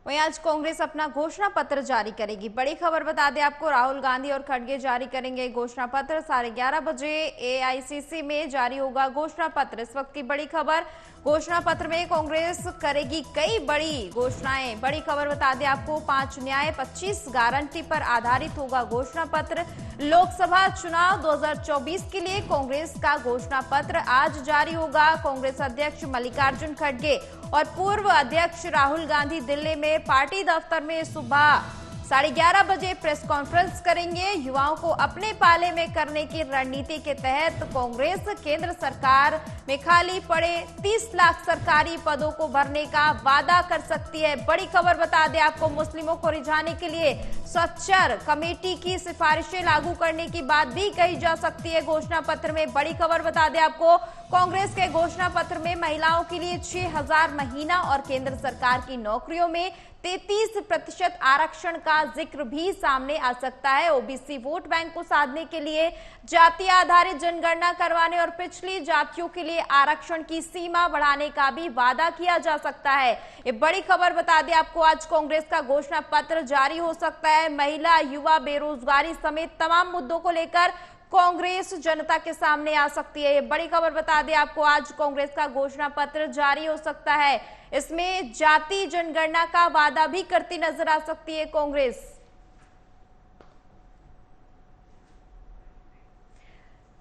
वहीं आज कांग्रेस अपना घोषणा पत्र जारी करेगी। बड़ी खबर बता दें आपको, राहुल गांधी और खड़गे जारी करेंगे घोषणा पत्र। 11:30 बजे एआईसीसी में जारी होगा घोषणा पत्र। इस वक्त की बड़ी खबर, घोषणा पत्र में कांग्रेस करेगी कई बड़ी घोषणाएं। बड़ी खबर बता दें आपको, 5 न्याय 25 गारंटी पर आधारित होगा घोषणा पत्र। लोकसभा चुनाव 2024 के लिए कांग्रेस का घोषणा पत्र आज जारी होगा। कांग्रेस अध्यक्ष मल्लिकार्जुन खड़गे और पूर्व अध्यक्ष राहुल गांधी दिल्ली में पार्टी दफ्तर में सुबह 11:30 बजे प्रेस कॉन्फ्रेंस करेंगे। युवाओं को अपने पाले में करने की रणनीति के तहत कांग्रेस केंद्र सरकार में खाली पड़े 30 लाख सरकारी पदों को भरने का वादा कर सकती है। बड़ी खबर बता दें आपको, मुस्लिमों को रिझाने के लिए स्वच्छर कमेटी की सिफारिशें लागू करने की बात भी कही जा सकती है घोषणा पत्र में। बड़ी खबर बता दें आपको, कांग्रेस के घोषणा पत्र में महिलाओं के लिए 6,000 महीना और केंद्र सरकार की नौकरियों में 33% आरक्षण का जिक्र भी सामने आ सकता है। ओबीसी वोट बैंक को साधने के लिए जाति आधारित जनगणना करवाने और पिछली जातियों के लिए आरक्षण की सीमा बढ़ाने का भी वादा किया जा सकता है। ये बड़ी खबर बता दें आपको, आज कांग्रेस का घोषणा पत्र जारी हो सकता है। महिला, युवा, बेरोजगारी समेत तमाम मुद्दों को लेकर कांग्रेस जनता के सामने आ सकती है। ये बड़ी खबर बता दें आपको, आज कांग्रेस का घोषणा पत्र जारी हो सकता है। इसमें जाति जनगणना का वादा भी करती नजर आ सकती है कांग्रेस।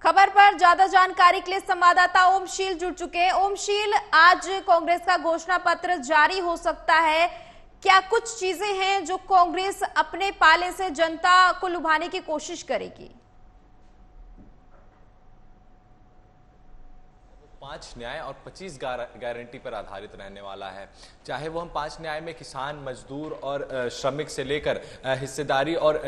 खबर पर ज्यादा जानकारी के लिए संवाददाता ओमशील जुड़ चुके हैं। ओमशील, आज कांग्रेस का घोषणा पत्र जारी हो सकता है, क्या कुछ चीजें हैं जो कांग्रेस अपने पाले से जनता को लुभाने की कोशिश करेगी? 5 न्याय और 25 गारंटी पर आधारित रहने वाला है। चाहे वो हम 5 न्याय में किसान, मजदूर और श्रमिक से लेकर हिस्सेदारी और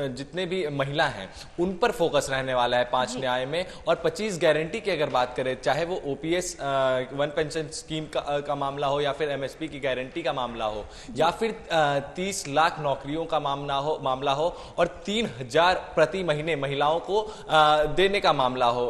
जितने भी महिला हैं उन पर फोकस रहने वाला है 5 न्याय में। और 25 गारंटी की अगर बात करें, चाहे वो ओपीएस वन पेंशन स्कीम का मामला हो, या फिर एमएसपी की गारंटी का मामला हो, या फिर 30 लाख नौकरियों का मामला हो और 3,000 प्रति महीने महिलाओं को देने का मामला हो,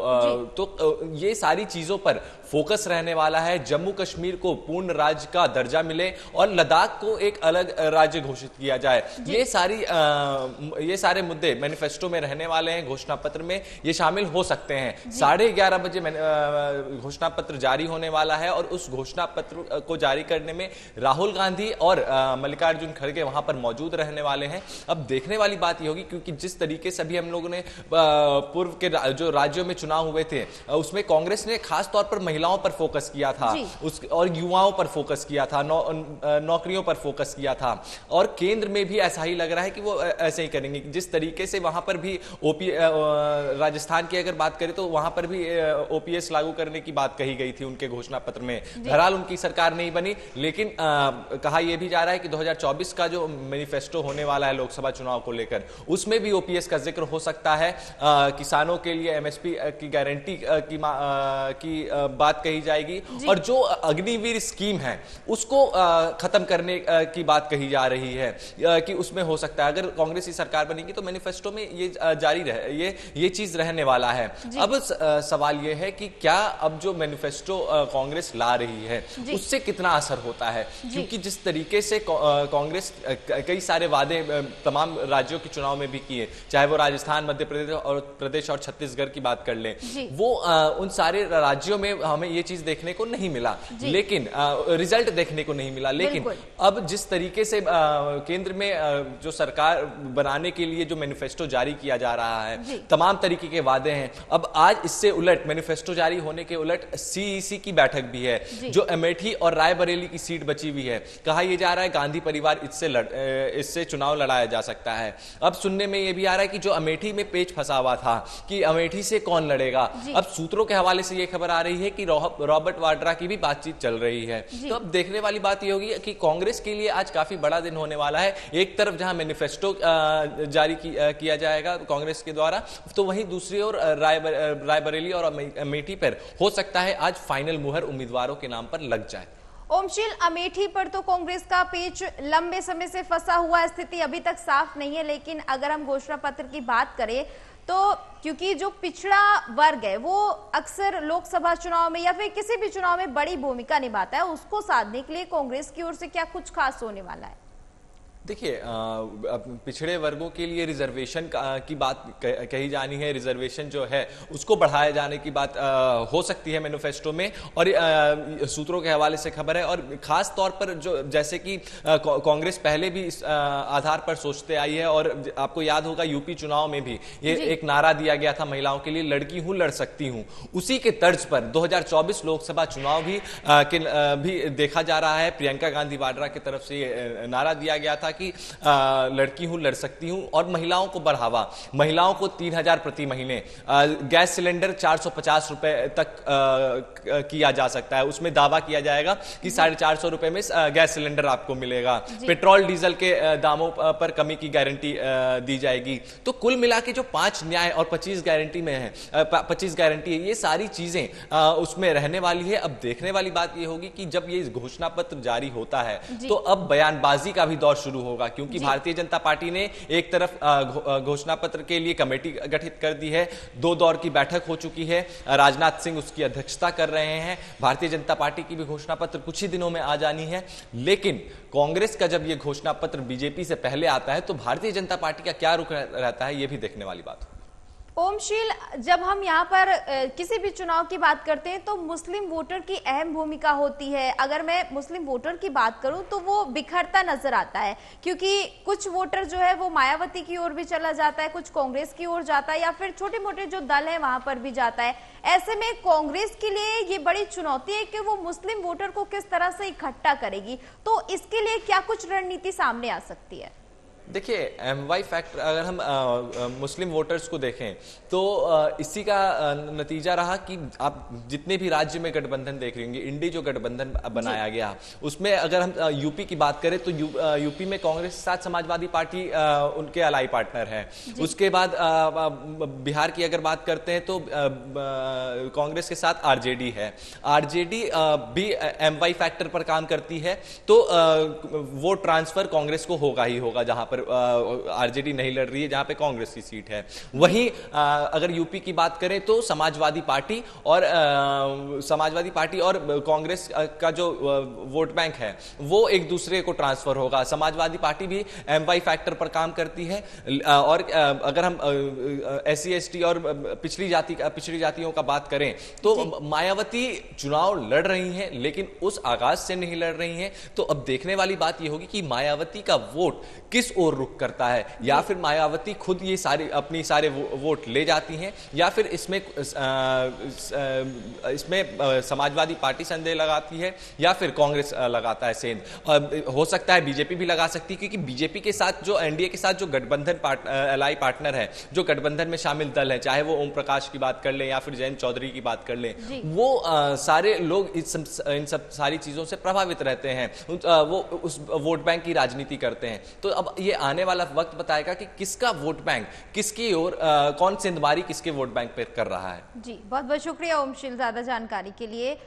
तो ये सारी चीजों पर फोकस रहने वाला है। जम्मू कश्मीर को पूर्ण राज्य का दर्जा मिले और लद्दाख को एक अलग राज्य घोषित किया जाए। ये सारे मुद्दे मैनिफेस्टो में रहने वाले हैं, घोषणा पत्र में ये शामिल हो सकते हैं। 11:30 बजे घोषणा पत्र जारी होने वाला है और उस घोषणा पत्र को जारी करने में राहुल गांधी और मल्लिकार्जुन खड़गे वहां पर मौजूद रहने वाले हैं। अब देखने वाली बात यह होगी, क्योंकि जिस तरीके से अभी हम लोगों ने पूर्व के जो राज्यों में चुनाव हुए थे उसमें कांग्रेस ने खास तौर पर महिलाओं पर फोकस किया था, और युवाओं पर फोकस किया था, नौकरियों पर फोकस किया था, और केंद्र में भी ऐसा ही लग रहा है कि वो ऐसे ही करेंगे। जिस तरीके से वहां पर भी राजस्थान की अगर बात करें तो वहां पर भी ओपीएस लागू करने की बात कही गई थी उनके घोषणा पत्र में। बहरहाल उनकी सरकार नहीं बनी, लेकिन कहा यह भी जा रहा है कि 2024 का जो मैनिफेस्टो होने वाला है लोकसभा चुनाव को लेकर, उसमें भी ओपीएस का जिक्र हो सकता है। किसानों के लिए एमएसपी की गारंटी की बात कही जाएगी, और जो अग्निवीर स्कीम है उसको खत्म करने की बात कही जा रही है कि उसमें हो सकता है अगर कांग्रेस की सरकार बनेगी तो मैनिफेस्टो में ये जारी रहे, ये चीज रहने वाला है। अब सवाल ये है कि क्या अब जो मैनिफेस्टो कांग्रेस ला रही है उससे कितना असर होता है, क्योंकि जिस तरीके से कांग्रेस कई सारे वादे तमाम राज्यों के चुनाव में भी किए, चाहे वो राजस्थान, मध्य प्रदेश और छत्तीसगढ़ की बात कर लें, वो उन सारे राज्यों में हमें ये चीज देखने को नहीं मिला, लेकिन रिजल्ट देखने को नहीं मिला। लेकिन अब जिस तरीके से केंद्र में जो सरकार बनाने के लिए जो मैनिफेस्टो जारी किया जा रहा है, तमाम तरीके के वादे हैं। अब आज इससे उलट, मैनिफेस्टो जारी होने के उलट सीईसी की बैठक भी है, जो अमेठी और रायबरेली की सीट बची हुई है। कहा यह जा रहा है गांधी परिवार इससे चुनाव लड़ाया जा सकता है। अब सुनने में यह भी आ रहा है कि जो अमेठी में पेच फंसा हुआ था कि अमेठी से कौन लड़ेगा, अब सूत्रों के हवाले से यह खबर आ रही है कि रॉबर्ट वाड्रा की भी बातचीत चल रही है। तो अब देखने वाली बात यह होगी कि कांग्रेस के लिए आज काफी बड़ा दिन होने वाला है। एक तरफ जहां मैनिफेस्टो जारी किया जाएगा कांग्रेस के द्वारा, तो वहीं दूसरी ओर रायबरेली और अमेठी पर हो सकता है आज फाइनल मुहर उम्मीदवारों के नाम पर लग जाए। ओमशील, अमेठी पर तो कांग्रेस का पेच लंबे समय से फंसा हुआ, स्थिति अभी तक साफ नहीं है, लेकिन अगर हम घोषणा पत्र की बात करें तो क्योंकि जो पिछड़ा वर्ग है वो अक्सर लोकसभा चुनाव में या फिर किसी भी चुनाव में बड़ी भूमिका निभाता है, उसको साधने के लिए कांग्रेस की ओर से क्या कुछ खास होने वाला है? देखिए, पिछड़े वर्गों के लिए रिजर्वेशन की बात कही जानी है। रिजर्वेशन जो है उसको बढ़ाए जाने की बात हो सकती है मैनिफेस्टो में, और सूत्रों के हवाले से खबर है। और खास तौर पर जो जैसे कि कांग्रेस पहले भी इस आधार पर सोचते आई है, और आपको याद होगा यूपी चुनाव में भी ये एक नारा दिया गया था महिलाओं के लिए, लड़की हूं लड़ सकती हूं। उसी के तर्ज पर 2024 लोकसभा चुनाव भी देखा जा रहा है। प्रियंका गांधी वाड्रा की तरफ से ये नारा दिया गया था कि लड़की हूं लड़ सकती हूं, और महिलाओं को बढ़ावा, महिलाओं को 3,000 प्रति महीने, गैस सिलेंडर 450 रुपए तक किया जा सकता है। उसमें दावा किया जाएगा कि 450 रुपए में गैस सिलेंडर आपको मिलेगा। पेट्रोल डीजल के दामों पर कमी की गारंटी दी जाएगी। तो कुल मिला के जो 5 न्याय और 25 गारंटी में है, 25 गारंटी है, ये सारी चीजें उसमें रहने वाली है। अब देखने वाली बात ये होगी कि जब ये घोषणा पत्र जारी होता है तो अब बयानबाजी का भी दौर शुरू होगा, क्योंकि भारतीय जनता पार्टी ने एक तरफ घोषणा पत्र के लिए कमेटी गठित कर दी है, 2 दौर की बैठक हो चुकी है, राजनाथ सिंह उसकी अध्यक्षता कर रहे हैं। भारतीय जनता पार्टी की भी घोषणा पत्र कुछ ही दिनों में आ जानी है। लेकिन कांग्रेस का जब यह घोषणा पत्र बीजेपी से पहले आता है तो भारतीय जनता पार्टी का क्या रुख रहता है, यह भी देखने वाली बात है। ओमशील, जब हम यहाँ पर किसी भी चुनाव की बात करते हैं तो मुस्लिम वोटर की अहम भूमिका होती है। अगर मैं मुस्लिम वोटर की बात करूं तो वो बिखरता नजर आता है, क्योंकि कुछ वोटर जो है वो मायावती की ओर भी चला जाता है, कुछ कांग्रेस की ओर जाता है, या फिर छोटे मोटे जो दल है वहां पर भी जाता है। ऐसे में कांग्रेस के लिए ये बड़ी चुनौती है कि वो मुस्लिम वोटर को किस तरह से इकट्ठा करेगी। तो इसके लिए क्या कुछ रणनीति सामने आ सकती है? देखिए, MY फैक्टर अगर हम मुस्लिम वोटर्स को देखें तो इसी का नतीजा रहा कि आप जितने भी राज्य में गठबंधन देख रहे होंगे, इंडी जो गठबंधन बनाया गया उसमें अगर हम यूपी की बात करें तो यूपी में कांग्रेस के साथ समाजवादी पार्टी उनके अलाई पार्टनर है। उसके बाद बिहार की अगर बात करते हैं तो कांग्रेस के साथ आरजेडी है। आरजेडी भी MY फैक्टर पर काम करती है, तो वो ट्रांसफर कांग्रेस को होगा ही होगा जहां पर आरजेडी नहीं लड़ रही है, जहां पे कांग्रेस की सीट है। वहीं अगर यूपी की बात करें तो समाजवादी पार्टी और कांग्रेस का जो वोट बैंक है वो एक दूसरे को ट्रांसफर होगा। समाजवादी पार्टी भी MY फैक्टर पर काम करती है। और अगर हम SC ST और पिछड़ी जातियों का बात करें तो मायावती चुनाव लड़ रही हैं, लेकिन उस आगाज से नहीं लड़ रही हैं। तो अब देखने वाली बात यह होगी कि मायावती का वोट किस ओर रुख करता है, या फिर मायावती खुद ये अपनी सारे वोट ले जाती हैं, या फिर इसमें समाजवादी पार्टी संदेह लगाती है, या फिर कांग्रेस लगाता है सेंध। हो सकता है बीजेपी भी लगा सकती है, क्योंकि बीजेपी के साथ जो एनडीए के साथ जो गठबंधन एलाई पार्टनर है, जो गठबंधन में शामिल दल है, चाहे वो ओम प्रकाश की बात कर लें या फिर जयंत चौधरी की बात कर लें, वो सारे लोग इन सब सारी चीजों से प्रभावित रहते हैं। वो उस वोट बैंक की राजनीति करते हैं। तो अब ये आने वाला वक्त बताएगा कि किसका वोट बैंक किसकी ओर, कौन सेंधमारी किसके वोट बैंक पे कर रहा है। जी, बहुत बहुत शुक्रिया ओमशील ज्यादा जानकारी के लिए।